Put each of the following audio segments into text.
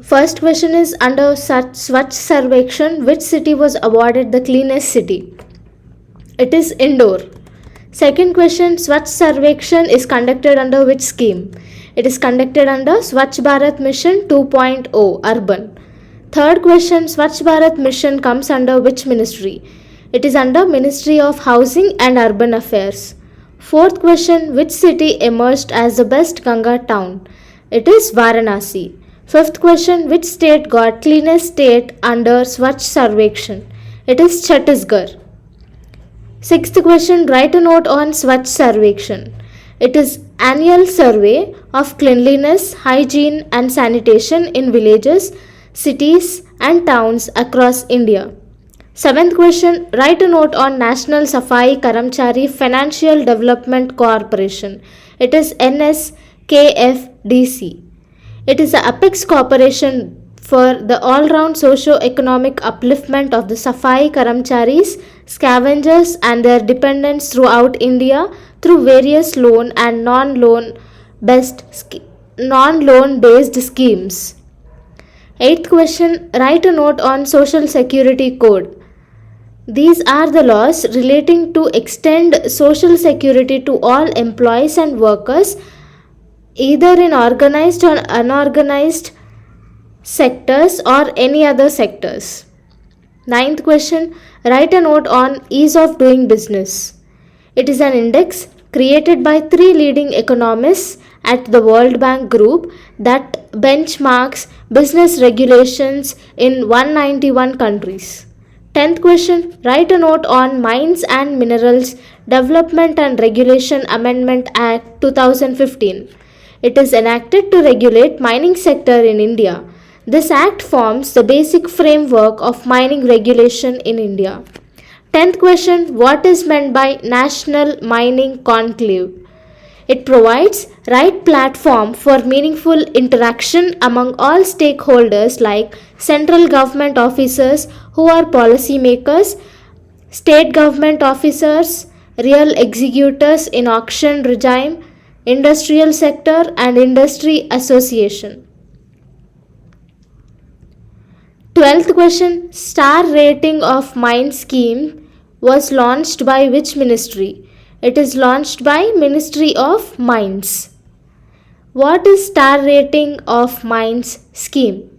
First question is under Swachh Sarvekshan, which city was awarded the cleanest city? It is Indore. Second question, Swachh Sarvekshan is conducted under which scheme? It is conducted under Swachh Bharat Mission 2.0 Urban. Third question, Swachh Bharat Mission comes under which ministry? It is under Ministry of Housing and Urban Affairs. Fourth question, which city emerged as the best Ganga town? It is Varanasi. Fifth question, which state got cleanest state under Swachh Sarvekshan? It is Chhattisgarh. Sixth question, write a note on Swachh Sarvekshan. It is annual survey of cleanliness, hygiene and sanitation in villages, cities and towns across India. Seventh question, write a note on National Safai Karamchari Financial Development Corporation. It is NSKFDC. It is the apex corporation for the all-round socio-economic upliftment of the Safai Karamcharis, scavengers and their dependents throughout India through various loan and non-loan based schemes. Eighth question, write a note on Social Security Code. These are the laws relating to extend social security to all employees and workers either in organized or unorganized sectors or any other sectors. Ninth question, write a note on ease of doing business. It is an index created by three leading economists at the World Bank Group that benchmarks business regulations in 191 countries. 10th question, write a note on Mines and Minerals Development and Regulation Amendment Act 2015. It is enacted to regulate mining sector in India. This act forms the basic framework of mining regulation in India. 10th question, what is meant by National Mining Conclave? It provides right platform for meaningful interaction among all stakeholders like central government officers who are policy makers, state government officers, real executors in auction regime, industrial sector and industry association. 12th question, star rating of mine scheme was launched by which ministry? It is launched by Ministry of Mines. What is star rating of mines scheme?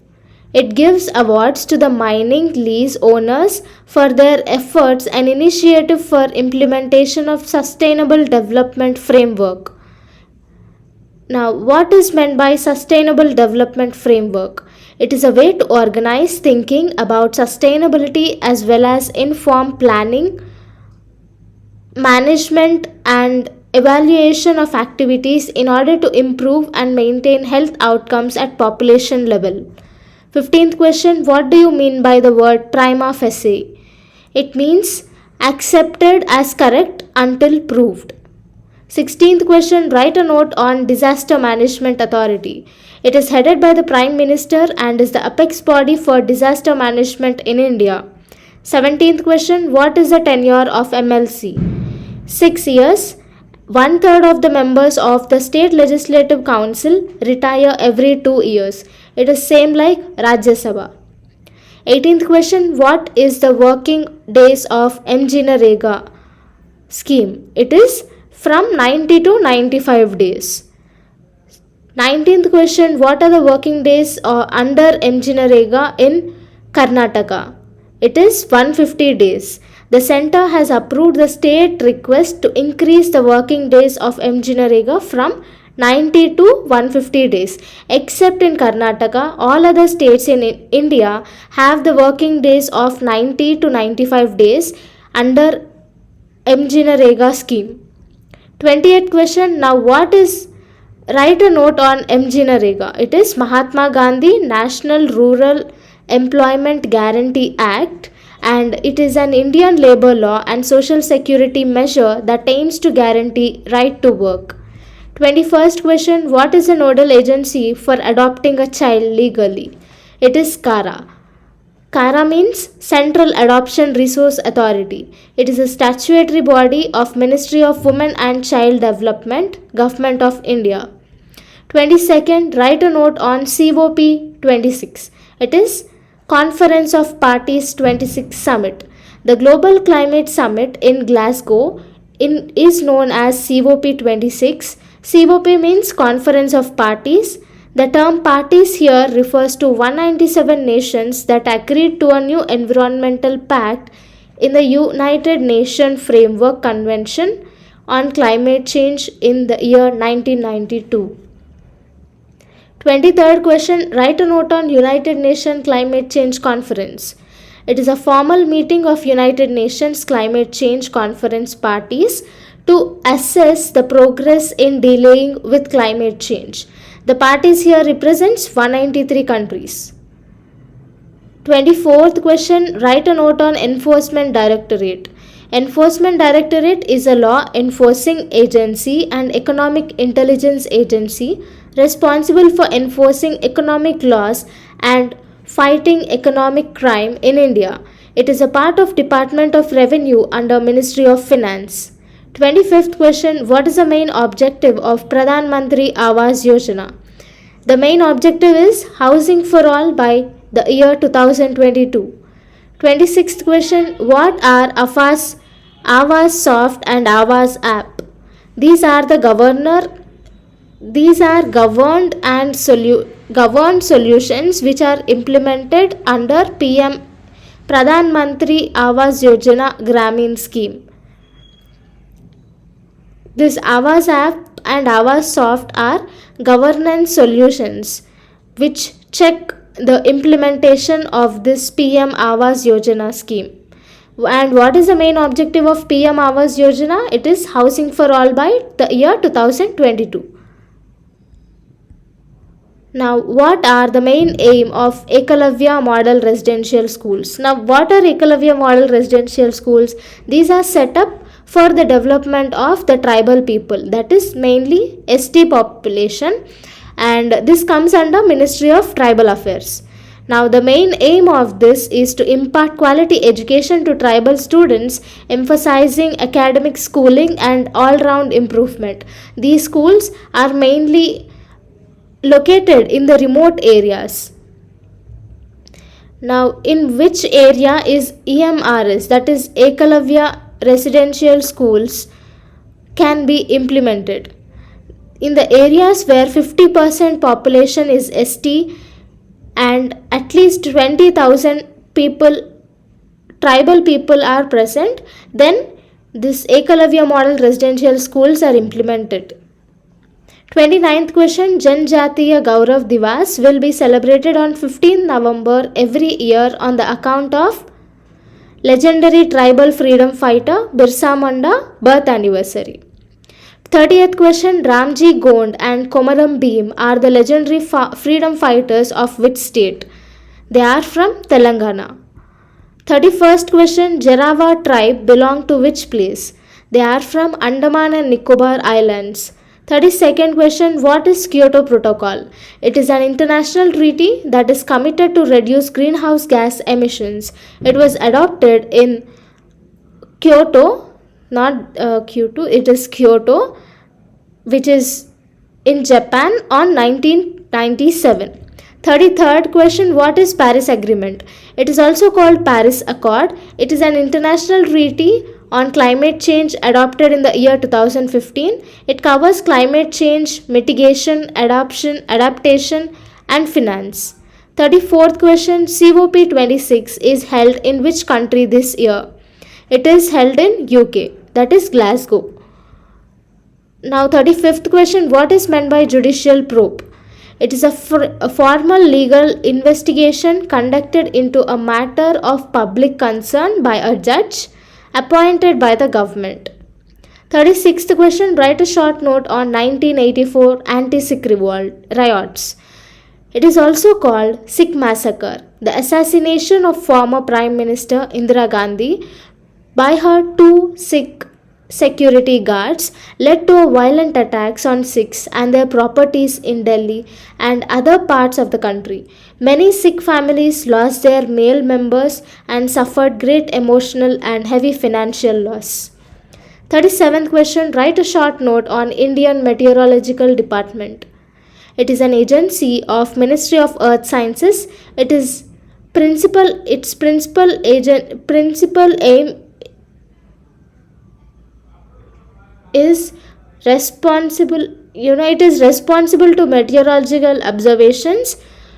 It gives awards to the mining lease owners for their efforts and initiative for implementation of sustainable development framework. Now, what is meant by sustainable development framework? It is a way to organize thinking about sustainability as well as inform planning, management and evaluation of activities in order to improve and maintain health outcomes at population level. 15th question, what do you mean by the word prima facie? It means accepted as correct until proved. 16th question, write a note on Disaster Management Authority. It is headed by the Prime Minister and is the apex body for disaster management in India. 17th question, what is the tenure of MLC? 6 years. 1/3 of the members of the State Legislative Council retire every 2 years. It is same like Rajya Sabha. 18th question, what is the working days of MGNREGA scheme? It is from 90 to 95 days. 19th question, what are the working days under MGNREGA in Karnataka? It is 150 days. The centre has approved the state request to increase the working days of MGNREGA from 90 to 150 days. Except in Karnataka, all other states in India have the working days of 90 to 95 days under MGNREGA scheme. 28th question, now what is, write a note on MGNREGA. It is Mahatma Gandhi National Rural Employment Guarantee Act, and it is an Indian labor law and social security measure that aims to guarantee right to work. 21st question, what is a nodal agency for adopting a child legally? It is CARA. CARA means Central Adoption Resource Authority. It is a statutory body of Ministry of Women and Child Development, Government of India. 22nd, write a note on COP26. It is Conference of Parties 26 Summit. The Global Climate Summit in Glasgow is known as COP26. COP means Conference of Parties. The term parties here refers to 197 nations that agreed to a new environmental pact in the United Nations Framework Convention on Climate Change in the year 1992. 23rd question, write a note on United Nations Climate Change Conference. It is a formal meeting of United Nations Climate Change Conference parties to assess the progress in dealing with climate change. The parties here represents 193 countries. 24th question, write a note on Enforcement Directorate. Enforcement Directorate is a law enforcing agency and economic intelligence agency responsible for enforcing economic laws and fighting economic crime in India. It is a part of Department of Revenue under Ministry of Finance. 25th question, what is the main objective of Pradhan Mantri Awas Yojana? The main objective is housing for all by the year 2022. 26th question, what are Awas Soft and Awas App? These are governed solutions which are implemented under PM Pradhan Mantri Awas Yojana Gramin scheme. This Awas App and Awas Soft are governance solutions which check the implementation of this PM Awas Yojana scheme. And what is the main objective of PM Awas Yojana? It is housing for all by the year 2022. Now, what are the main aim of Ekalavya Model Residential Schools? Now, what are Ekalavya Model Residential Schools? These are set up for the development of the tribal people, that is mainly ST population, and this comes under Ministry of Tribal Affairs. Now, the main aim of this is to impart quality education to tribal students, emphasizing academic schooling and all-round improvement. These schools are mainly located in the remote areas. Now, in which area is EMRS, that is Ekalavya Residential Schools, can be implemented? In the areas where 50% population is ST and at least 20,000 tribal people are present, then this Ekalavya Model Residential Schools are implemented. 29th question, Janjatiya Gaurav Divas will be celebrated on 15th November every year on the account of legendary tribal freedom fighter Birsa Munda birth anniversary. 30th question, Ramji Gond and Komaram Bhim are the legendary freedom fighters of which state? They are from Telangana. 31st question, Jarawa tribe belong to which place? They are from Andaman and Nicobar Islands. 32nd question, what is Kyoto Protocol? It is an international treaty that is committed to reduce greenhouse gas emissions. It was adopted in Kyoto, not Kyoto, it is Kyoto, which is in Japan on 1997. 33rd question, what is Paris Agreement? It is also called Paris Accord. It is an international treaty on climate change adopted in the year 2015. It covers climate change, mitigation, adaptation and finance. 34th question, COP26 is held in which country this year? It is held in UK, that is Glasgow. Now 35th question, what is meant by judicial probe? It is a formal legal investigation conducted into a matter of public concern by a judge appointed by the government. 36th question, write a short note on 1984 anti-Sikh riots. It is also called Sikh massacre, the assassination of former Prime Minister Indira Gandhi by her two Sikh security guards led to violent attacks on Sikhs and their properties in Delhi and other parts of the country. Many Sikh families lost their male members and suffered great emotional and heavy financial loss. 37th question, write a short note on Indian Meteorological Department. It is an agency of Ministry of Earth Sciences. Its principal aim is responsible it is responsible to meteorological observations,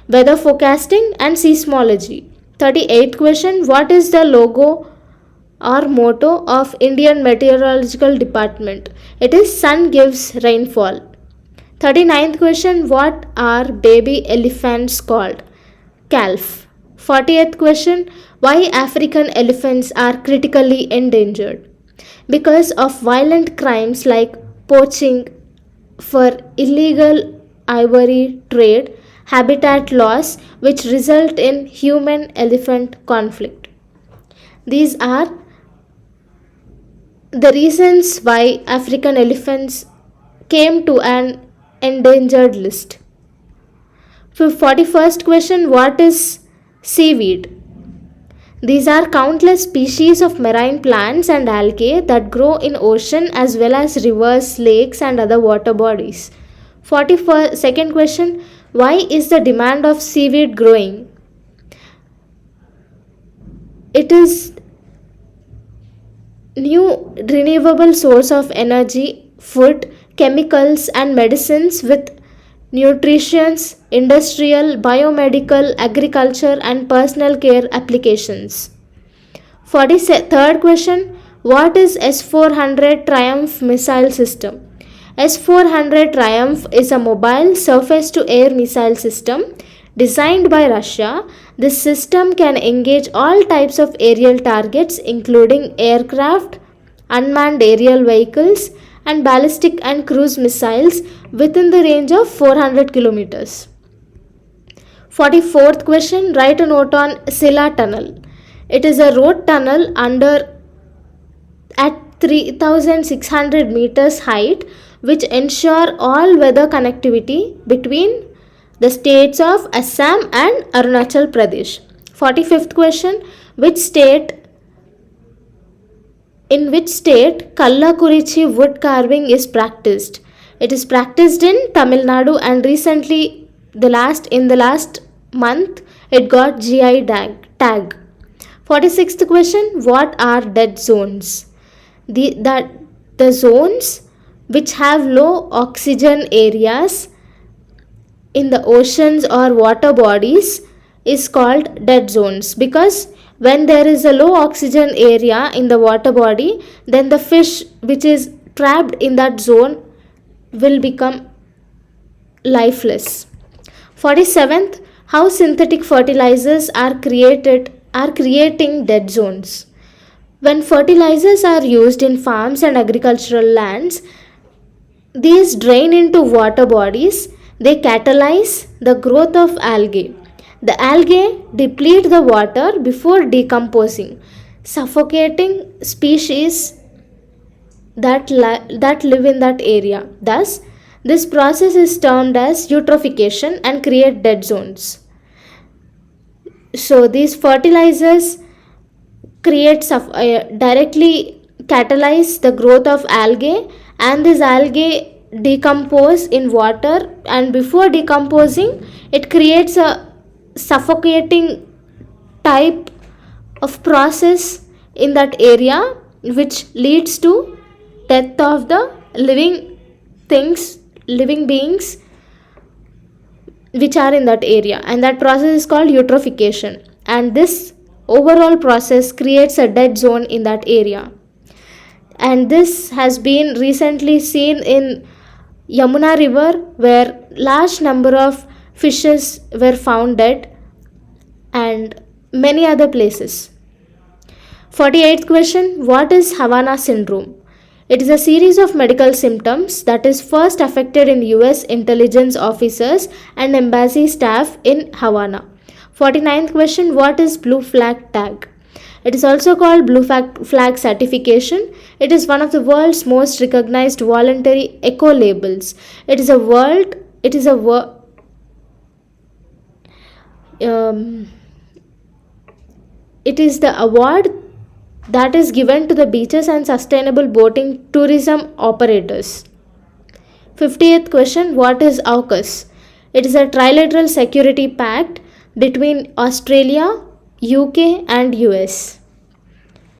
weather forecasting and seismology. 38th question, what is the logo or motto of Indian Meteorological Department? It is sun gives rainfall. 39th question, what are baby elephants called? Calf. 40th question, why African elephants are critically endangered? Because of violent crimes like poaching for illegal ivory trade, habitat loss, which result in human elephant conflict. These are the reasons why African elephants came to an endangered list. 41st question, what is seaweed? These are countless species of marine plants and algae that grow in ocean as well as rivers, lakes and other water bodies. 42nd question, why is the demand of seaweed growing? It is new renewable source of energy, food, chemicals and medicines with nutritions, industrial, biomedical, agriculture and personal care applications. 43rd question, what is S-400 Triumph missile system? S-400 Triumph is a mobile surface-to-air missile system designed by Russia. This system can engage all types of aerial targets including aircraft, unmanned aerial vehicles and ballistic and cruise missiles within the range of 400 kilometers. 44th question, write a note on Silla Tunnel. It is a road tunnel at 3,600 meters height which ensure all weather connectivity between the states of Assam and Arunachal Pradesh. 45th question, in which state Kallakurichi wood carving is practiced? It is practiced in Tamil Nadu and recently in the last month it got GI tag. 46th question, what are dead zones? The zones which have low oxygen areas in the oceans or water bodies is called dead zones, because when there is a low oxygen area in the water body, then the fish which is trapped in that zone will become lifeless. 47th, how synthetic fertilizers are creating dead zones. When fertilizers are used in farms and agricultural lands, these drain into water bodies. They catalyze the growth of algae. The algae deplete the water before decomposing, suffocating species that live in that area. Thus, this process is termed as eutrophication and create dead zones. So, these fertilizers directly catalyze the growth of algae, and this algae decompose in water, and before decomposing it creates a suffocating type of process in that area which leads to death of the living beings which are in that area, and that process is called eutrophication, and this overall process creates a dead zone in that area. And this has been recently seen in Yamuna river, where large number of fishes were found dead, and many other places. 48th question, what is Havana syndrome? It is a series of medical symptoms that is first affected in US intelligence officers and embassy staff in Havana. 49th question, what is blue flag tag? It is also called blue flag certification. It is one of the world's most recognized voluntary eco labels. It is the award that is given to the beaches and sustainable boating tourism operators. 50th question, what is AUKUS? It is a trilateral security pact between Australia, UK, and US.